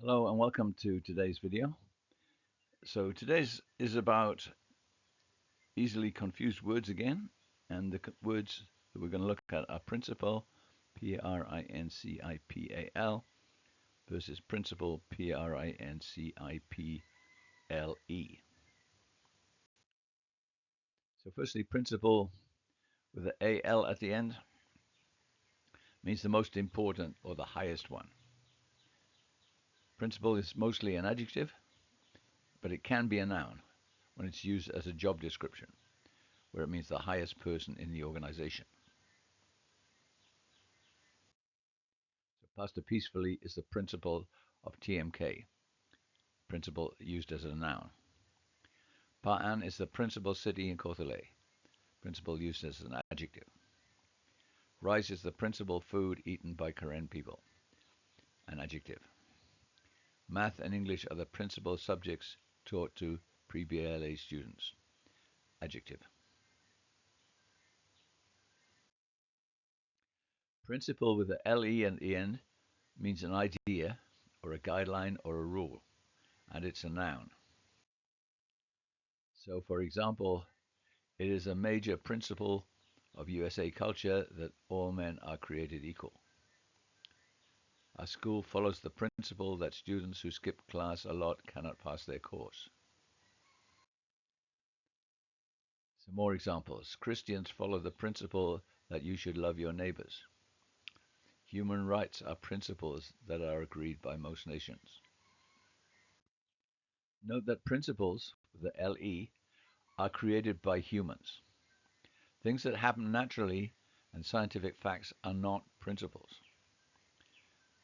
Hello and welcome to today's video. So today's is about easily confused words again, and the words that we're going to look at are principal, Principal, versus principle, Principle. So firstly, principle with the AL at the end means the most important or the highest one. Principal is mostly an adjective, but it can be a noun when it's used as a job description, where it means the highest person in the organization. So Pastor Peacefully is the principal of TMK, principal used as a noun. Pa'an is the principal city in Kotole, principal used as an adjective. Rice is the principal food eaten by Karen people, an adjective. Math and English are the principal subjects taught to pre-BLA students, adjective. Principle with the LE at the end means an idea or a guideline or a rule, and it's a noun. So, for example, it is a major principle of USA culture that all men are created equal. Our school follows the principle that students who skip class a lot cannot pass their course. Some more examples. Christians follow the principle that you should love your neighbors. Human rights are principles that are agreed by most nations. Note that principles, the LE, are created by humans. Things that happen naturally and scientific facts are not principles.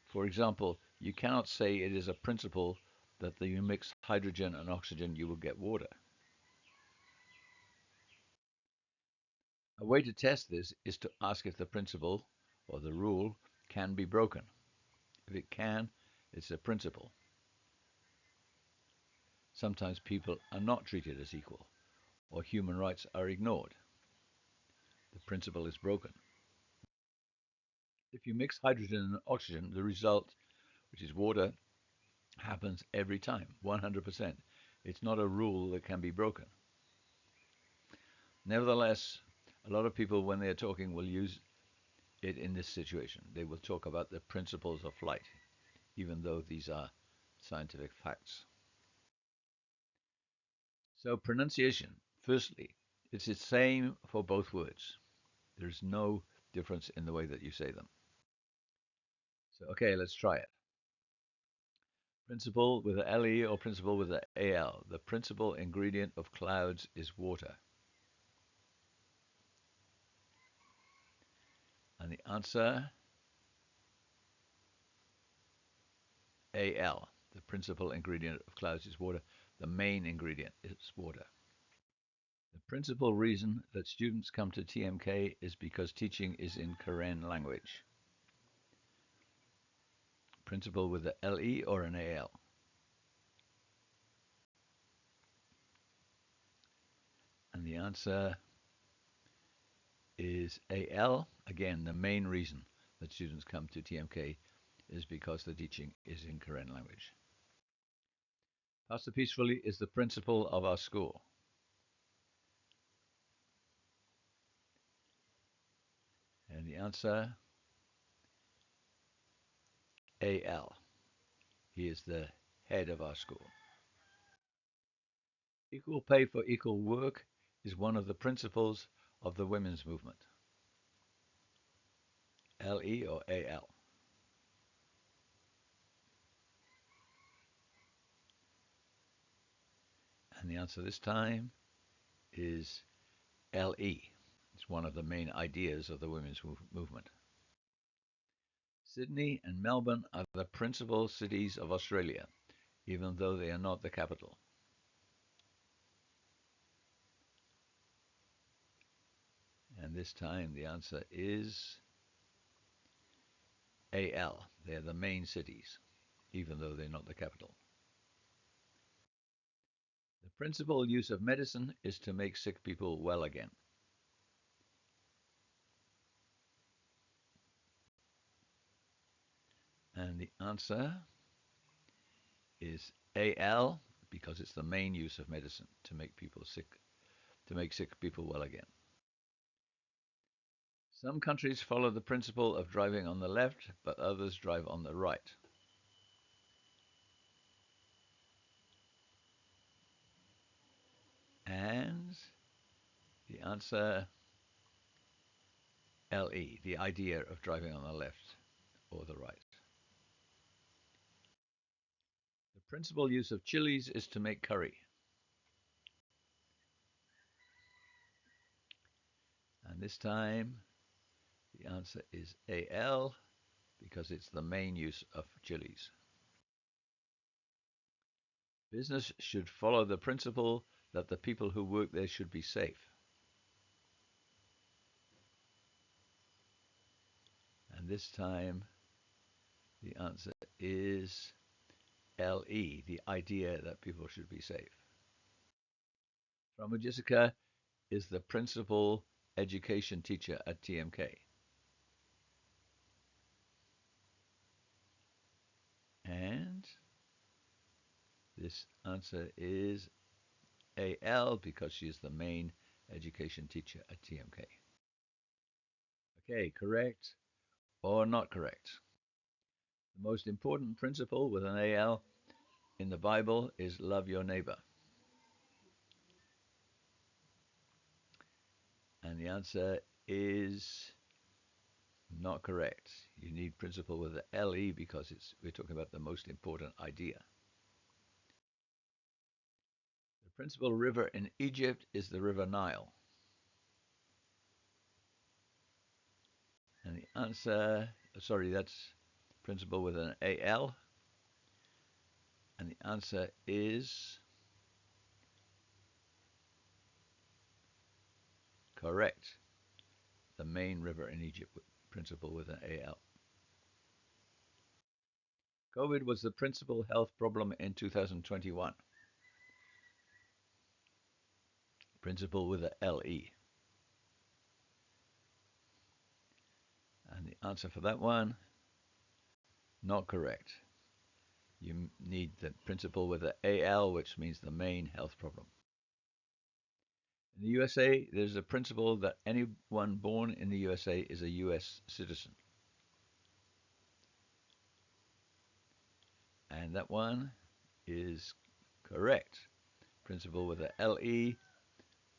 For example, you cannot say it is a principle that you mix hydrogen and oxygen, you will get water. A way to test this is to ask if the principle or the rule can be broken. If it can, it's a principle. Sometimes people are not treated as equal, or human rights are ignored. The principle is broken. If you mix hydrogen and oxygen, the result, which is water, happens every time, 100%. It's not a rule that can be broken. Nevertheless, a lot of people, when they're talking, will use it in this situation. They will talk about the principles of flight, even though these are scientific facts. So pronunciation, firstly, it's the same for both words. There's no difference in the way that you say them. So, okay, let's try it. Principle with a LE or principle with a AL. The principal ingredient of clouds is water. And the answer, AL. The principal ingredient of clouds is water. The main ingredient is water. The principal reason that students come to TMK is because teaching is in Karen language. Principal with a LE or an AL. And the answer is AL. Again, the main reason that students come to TMK is because the teaching is in Karen language. Pastor Peacefully is the principal of our school. And the answer, AL. He is the head of our school. Equal pay for equal work is one of the principles of the women's movement. LE or AL? And the answer this time is LE. It's one of the main ideas of the women's movement. Sydney and Melbourne are the principal cities of Australia, even though they are not the capital. And this time the answer is AL. They're the main cities, even though they're not the capital. The principal use of medicine is to make sick people well again. And the answer is AL because it's the main use of medicine to make people sick, to make sick people well again. Some countries follow the principle of driving on the left, but others drive on the right. And the answer LE, the idea of driving on the left or the right. The principal use of chilies is to make curry. And this time the answer is AL because it's the main use of chilies. Business should follow the principle that the people who work there should be safe. And this time the answer is LE, the idea that people should be safe. Rama Jessica is the principal education teacher at TMK. And this answer is AL because she is the main education teacher at TMK. Okay, correct or not correct? The most important principle with an AL in the Bible is love your neighbor. And the answer is not correct. You need principle with the LE because we're talking about the most important idea. The principal river in Egypt is the River Nile. And the answer, sorry, that's principal with an AL. And the answer is correct. The main river in Egypt, principal with an AL. COVID was the principal health problem in 2021. Principal with a LE. And the answer for that one, not correct. You need the principal with a AL, which means the main health problem. In the USA, there's a principle that anyone born in the USA is a US citizen. And that one is correct. Principle with a LE,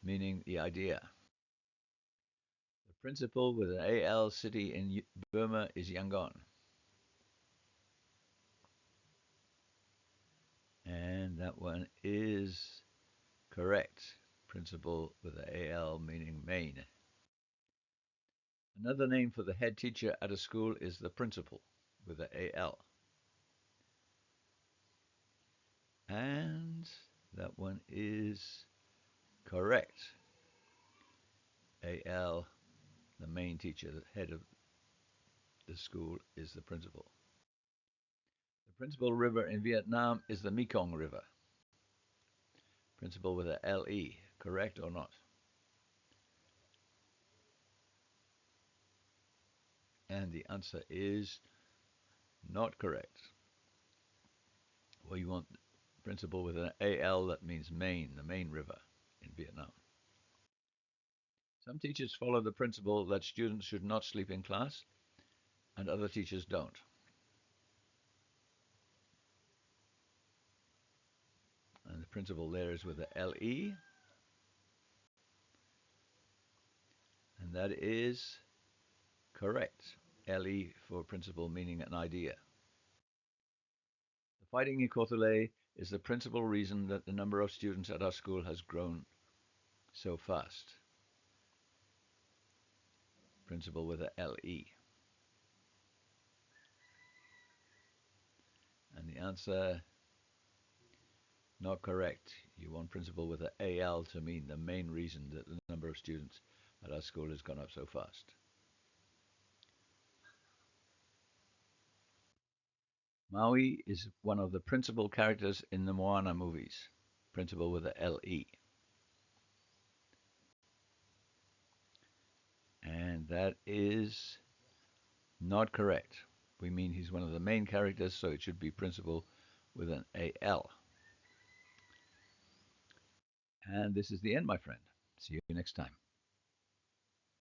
meaning the idea. The principal with an AL city in Burma is Yangon. And that one is correct. Principal with an AL, meaning main. Another name for the head teacher at a school is the principal with an AL. And that one is correct. AL, the main teacher, the head of the school, is the principal. The principal river in Vietnam is the Mekong River. Principal with a LE, correct or not? And the answer is not correct. Well, you want principal with an AL, that means main, the main river in Vietnam. Some teachers follow the principle that students should not sleep in class, and other teachers don't. And the principle there is with a LE. And that is correct. LE for principle, meaning an idea. The fighting in Kothele is the principal reason that the number of students at our school has grown so fast. Principal with a LE. And the answer, not correct. You want principal with an AL to mean the main reason that the number of students at our school has gone up so fast. Maui is one of the principal characters in the Moana movies. Principal with a LE. And that is not correct. We mean he's one of the main characters, so it should be principal with an AL. And this is the end, my friend. See you next time.